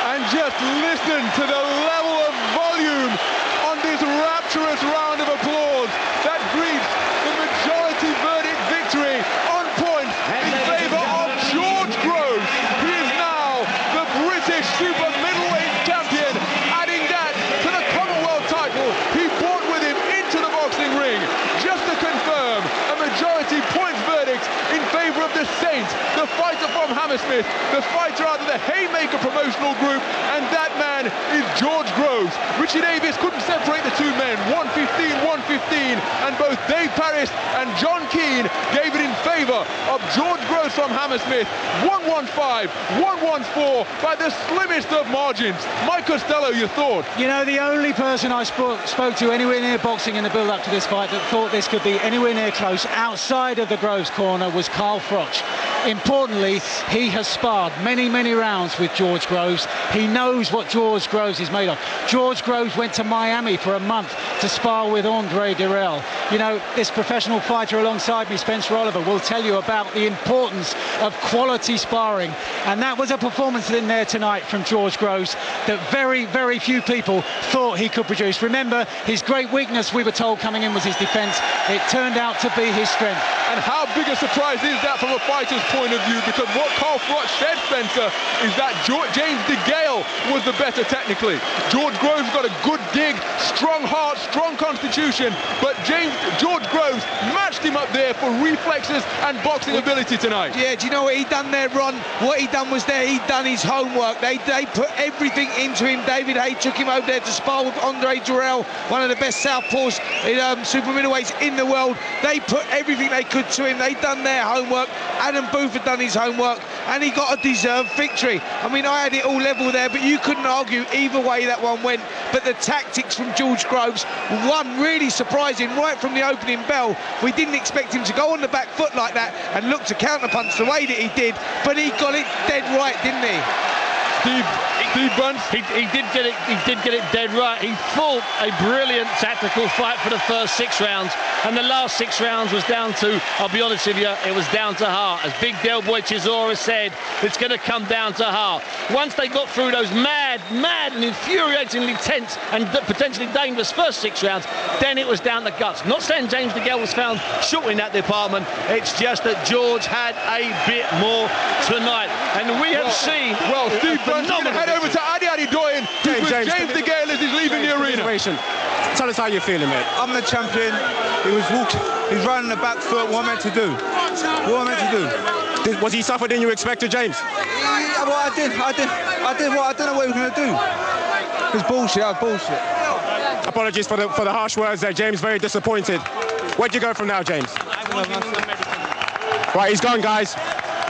And just listen to the level of volume on this rapturous round of applause that greets the majority verdict victory on points in favour of George Groves. He is now the British Super-Middleweight champion, adding that to the Commonwealth title he brought with him into the boxing ring. Just to confirm, a majority points verdict in favour of the Saint, the fighter from Hammersmith, the fighter out of the Haymaker promotional group, and that man is George Groves. Richie Davis couldn't separate the two men, 115, 115, and both Dave Parris and John Keane gave it in favour of George Groves from Hammersmith, 115, 114 by the slimmest of margins. Mike Costello, your thought? You know, the only person I spoke to anywhere near boxing in the build-up to this fight that thought this could be anywhere near close outside of the Groves corner was Carl Froch. Importantly, he has sparred many, many rounds with George Groves. He knows what George Groves is made of. George Groves went to Miami for a month to spar with Andre Dirrell. You know, this professional fighter alongside me, Spencer Oliver, will tell you about the importance of quality sparring. And that was a performance in there tonight from George Groves that very, very few people thought he could produce. Remember, his great weakness, we were told coming in, was his defence. It turned out to be his strength. And how big a surprise is that from a fighter's point of view? Because what Carl Froch said, Spencer, is that James DeGale was the better technically. George Groves got a good dig, strong heart, strong constitution, but George Groves matched him up there for reflexes and boxing ability tonight. Yeah, do you know what he done there, Ron? What he done was he'd done his homework. They put everything into him. David Hay took him over there to spar with Andre Dirrell, one of the best southpaws in super middleweights in the world. They put everything they could to him. They'd done their homework. Adam Booth had done his homework, and he got a deserved victory. I mean, I had it all level there, but you couldn't argue either way that one went. But the tactics from George Groves, one really surprising right from the opening bell. We didn't expect him to go on the back foot like that and look to counterpunch the way that he did, but he got it dead right, didn't he? Steve Bunce? He did get it dead right. He fought a brilliant tactical fight for the first 6 rounds, and the last 6 rounds was down to, I'll be honest with you, it was down to heart. As Big Del Boy Chisora said, it's going to come down to heart. Once they got through those mad and infuriatingly tense and potentially dangerous first 6 rounds, then it was down to guts. Not saying James DeGale was found short in that department, it's just that George had a bit more tonight, and we have seen... Well, Steve Bunce, we're going to head over to Adi Doyen, who's with James DeGale as he's leaving the arena. Tell us how you're feeling, mate. I'm the champion. He was walking, he's running the back foot. What am I meant to do? What am I meant to do? Was he tougher than you expected, James? Yeah, well, I did what I don't know what he was going to do. It's bullshit. Bullshit. Apologies for the harsh words there, James. Very disappointed. Where'd you go from now, James? Right, he's gone, guys.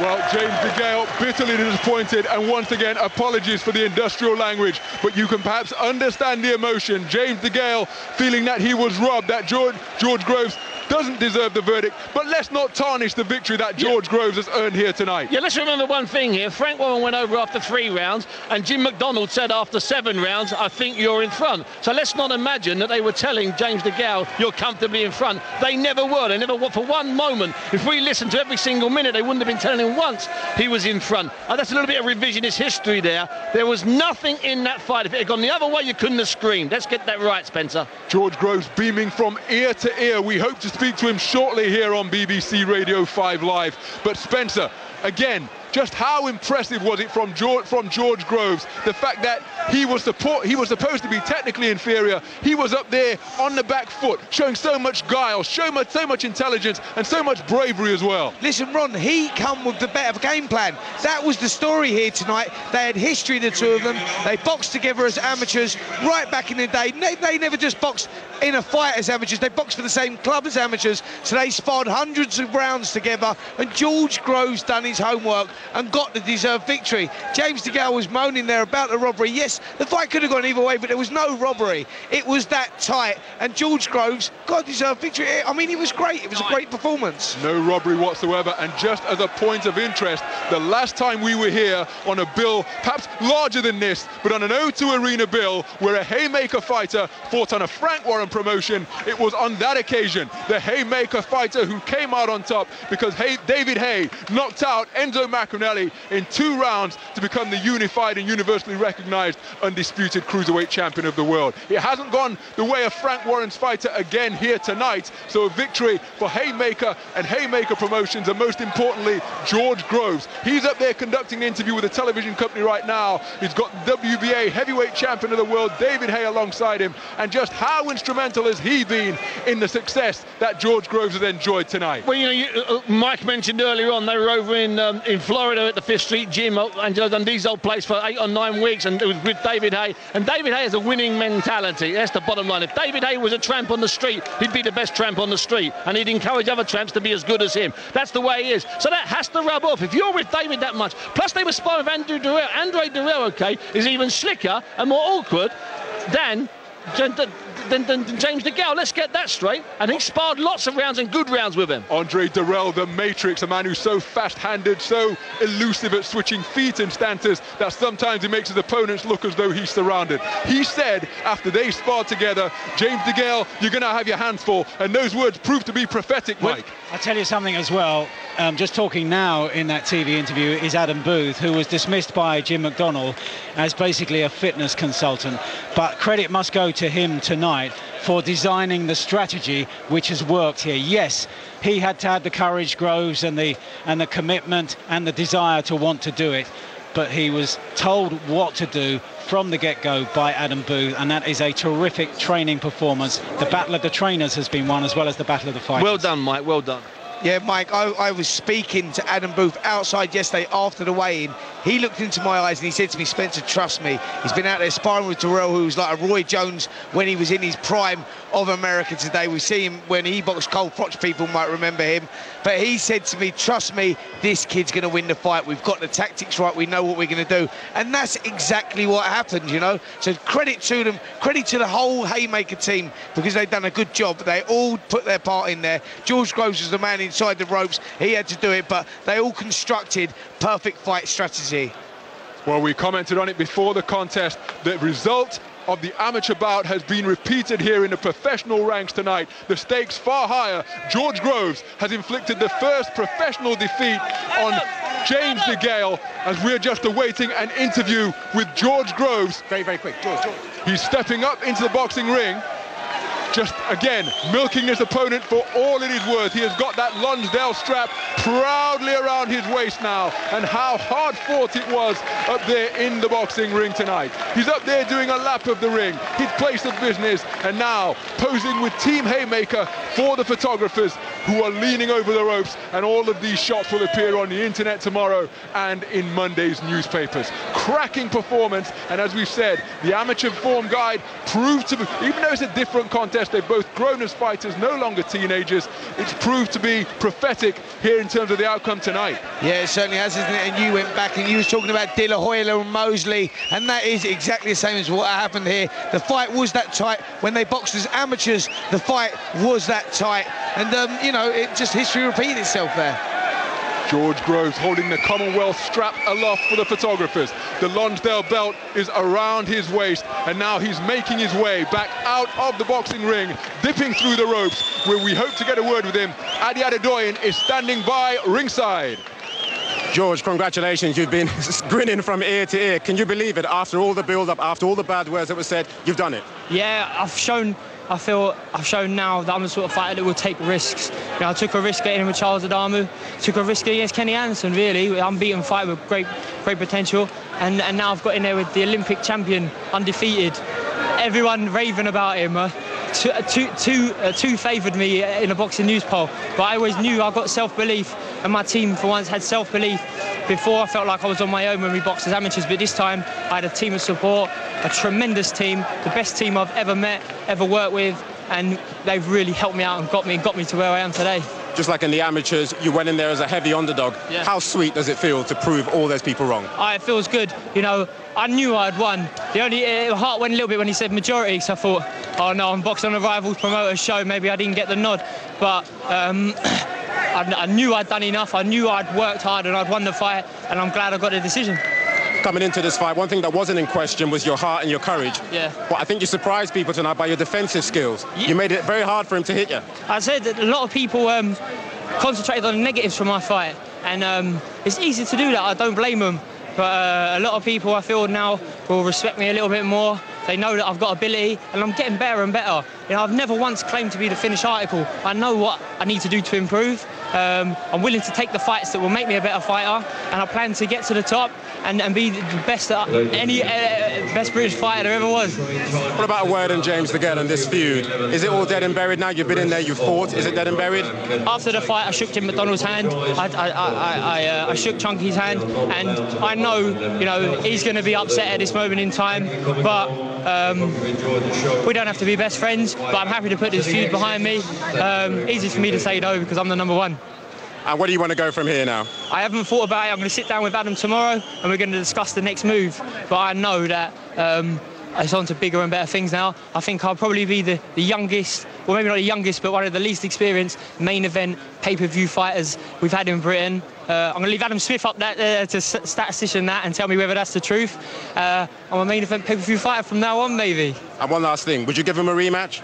Well, James DeGale bitterly disappointed, and once again, apologies for the industrial language, but you can perhaps understand the emotion. James DeGale feeling that he was robbed, that George Groves doesn't deserve the verdict, but let's not tarnish the victory that George Groves has earned here tonight. Yeah, let's remember one thing here. Frank Warren went over after 3 rounds, and Jim McDonald said after 7 rounds, I think you're in front. So let's not imagine that they were telling James DeGale, you're comfortably in front. They never were. They never were for one moment. If we listened to every single minute, they wouldn't have been telling him once he was in front. And that's a little bit of revisionist history there. There was nothing in that fight. If it had gone the other way, you couldn't have screamed. Let's get that right, Spencer. George Groves beaming from ear to ear. We hope to speak to him shortly here on BBC Radio 5 Live. But Spencer, again, just how impressive was it from George Groves? The fact that he was supposed to be technically inferior. He was up there on the back foot, showing so much guile, so much intelligence, and so much bravery as well. Listen, Ron, he come with the better game plan. That was the story here tonight. They had history, the two of them. They boxed together as amateurs right back in the day. They never just boxed in a fight as amateurs. They boxed for the same club as amateurs. So they sparred hundreds of rounds together, and George Groves done his homework and got the deserved victory. James DeGale was moaning there about the robbery. Yes, the fight could have gone either way, but there was no robbery. It was that tight, and George Groves got a deserved victory. I mean, he was great. It was a great performance. No robbery whatsoever. And just as a point of interest, the last time we were here on a bill perhaps larger than this, but on an O2 Arena bill where a Haymaker fighter fought on a Frank Warren promotion, it was on that occasion the Haymaker fighter who came out on top because David Hay knocked out Enzo Mac Iaconelli in 2 rounds to become the unified and universally recognized undisputed cruiserweight champion of the world. It hasn't gone the way of Frank Warren's fighter again here tonight, so a victory for Haymaker and Haymaker Promotions, and most importantly, George Groves. He's up there conducting an interview with a television company right now. He's got WBA heavyweight champion of the world, David Haye, alongside him, and just how instrumental has he been in the success that George Groves has enjoyed tonight? Well, you know, Mike mentioned earlier on they were over in Florida at the 5th Street Gym, Angelo Dundee's old place, for 8 or 9 weeks, and it was with David Haye. And David Haye has a winning mentality. That's the bottom line. If David Haye was a tramp on the street, he'd be the best tramp on the street, and he'd encourage other tramps to be as good as him. That's the way he is. So that has to rub off. If you're with David that much, plus they were sparring with Andre Durrell, okay, is even slicker and more awkward than James DeGale. Let's get that straight. And he sparred lots of rounds and good rounds with him. Andre Durrell, the Matrix, a man who's so fast-handed, so elusive at switching feet and stances that sometimes he makes his opponents look as though he's surrounded. He said after they sparred together, James DeGale, you're going to have your hands full, and those words proved to be prophetic, Mike. I'll tell you something as well. Just talking now in that TV interview is Adam Booth, who was dismissed by Jim McDonnell as basically a fitness consultant. But credit must go to him tonight for designing the strategy which has worked here. Yes, he had to have the courage, Groves, and the commitment and the desire to want to do it. But he was told what to do from the get-go by Adam Booth, and that is a terrific training performance. The battle of the trainers has been won, as well as the battle of the fighters. Well done, Mike, well done. Yeah, Mike, I was speaking to Adam Booth outside yesterday after the weigh-in. He looked into my eyes and he said to me, Spencer, trust me. He's been out there sparring with Durrell, who was like a Roy Jones when he was in his prime of America today. We see him when he boxed Cole Froch, people might remember him. But he said to me, trust me, this kid's going to win the fight. We've got the tactics right. We know what we're going to do. And that's exactly what happened, you know. So credit to them, credit to the whole Haymaker team, because they've done a good job. They all put their part in there. George Groves was the man inside the ropes. He had to do it, but they all constructed perfect fight strategy. Well, we commented on it before the contest. The result of the amateur bout has been repeated here in the professional ranks tonight. The stakes far higher. George Groves has inflicted the first professional defeat on James DeGale, as we're just awaiting an interview with George Groves. Very, very quick. George. He's stepping up into the boxing ring. Just again milking his opponent for all it is worth. He has got that Lonsdale strap proudly around his waist now, and how hard fought it was up there in the boxing ring tonight. He's up there doing a lap of the ring, his place of business, and now posing with Team Haymaker for the photographers who are leaning over the ropes, and all of these shots will appear on the internet tomorrow and in Monday's newspapers. Cracking performance, and as we've said, the amateur form guide proved to be, even though it's a different contest, they've both grown as fighters, no longer teenagers, it's proved to be prophetic here in terms of the outcome tonight. Yeah, it certainly has, isn't it? And you went back and you was talking about De La Hoya and Mosley, and that is exactly the same as what happened here. The fight was that tight. When they boxed as amateurs, the fight was that tight. And, you know, it just history repeated itself there. George Groves holding the Commonwealth strap aloft for the photographers. The Lonsdale belt is around his waist, and now he's making his way back out of the boxing ring, dipping through the ropes, where we hope to get a word with him. Adi Adedoyin is standing by ringside. George, congratulations. You've been grinning from ear to ear. Can you believe it? After all the build-up, after all the bad words that were said, you've done it. Yeah, I feel I've shown now that I'm the sort of fighter that will take risks. You know, I took a risk getting in with Charles Adamu, took a risk against Kenny Anderson, really. Unbeaten fight with great potential. And now I've got in there with the Olympic champion, undefeated. Everyone raving about him. Two favoured me in a boxing news poll, but I always knew I got self-belief, and my team for once had self-belief. Before, I felt like I was on my own when we boxed as amateurs, but this time I had a team of support, a tremendous team, the best team I've ever met, ever worked with, and they've really helped me out and got me to where I am today. Just like in the amateurs, you went in there as a heavy underdog. Yeah. How sweet does it feel to prove all those people wrong? It feels good. You know, I knew I'd won. The only heart went a little bit when he said majority, so I thought, oh no, I'm boxing on a rival's promoter's show, maybe I didn't get the nod. But I knew I'd done enough, I knew I'd worked hard and I'd won the fight, and I'm glad I got the decision. Coming into this fight, one thing that wasn't in question was your heart and your courage. Yeah. But I think you surprised people tonight by your defensive skills. Yeah. You made it very hard for him to hit you. I said that a lot of people concentrated on the negatives from my fight. and it's easy to do that. I don't blame them. But a lot of people, I feel now, will respect me a little bit more. They know that I've got ability, and I'm getting better and better. You know, I've never once claimed to be the finished article. I know what I need to do to improve. I'm willing to take the fights that will make me a better fighter, and I plan to get to the top and be the best best British fighter there ever was. What about Word and James DeGale and this feud? Is it all dead and buried now? You've been in there, you've fought. Is it dead and buried? After the fight, I shook Jim McDonald's hand. I shook Chunky's hand, and I know, you know, he's going to be upset at this moment in time, but we don't have to be best friends. But I'm happy to put this feud behind me. Easy for me to say no because I'm the number one. And where do you want to go from here now? I haven't thought about it. I'm going to sit down with Adam tomorrow and we're going to discuss the next move. But I know that it's on to bigger and better things now. I think I'll probably be the youngest, well, maybe not the youngest, but one of the least experienced main event pay-per-view fighters we've had in Britain. I'm going to leave Adam Smith up that to statistician that and tell me whether that's the truth. I'm a main event pay-per-view fighter from now on, maybe. And one last thing, would you give him a rematch?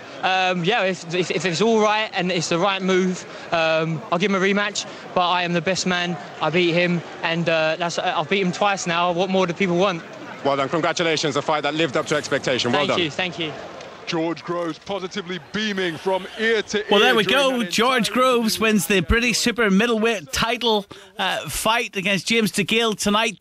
Yeah, if it's all right and it's the right move, I'll give him a rematch. But I am the best man. I beat him, and I've beat him twice now. What more do people want? Well done, congratulations, a fight that lived up to expectation. Well done. Thank you. George Groves positively beaming from ear to ear. Well, there we go. George Groves wins the British super middleweight title fight against James DeGale tonight.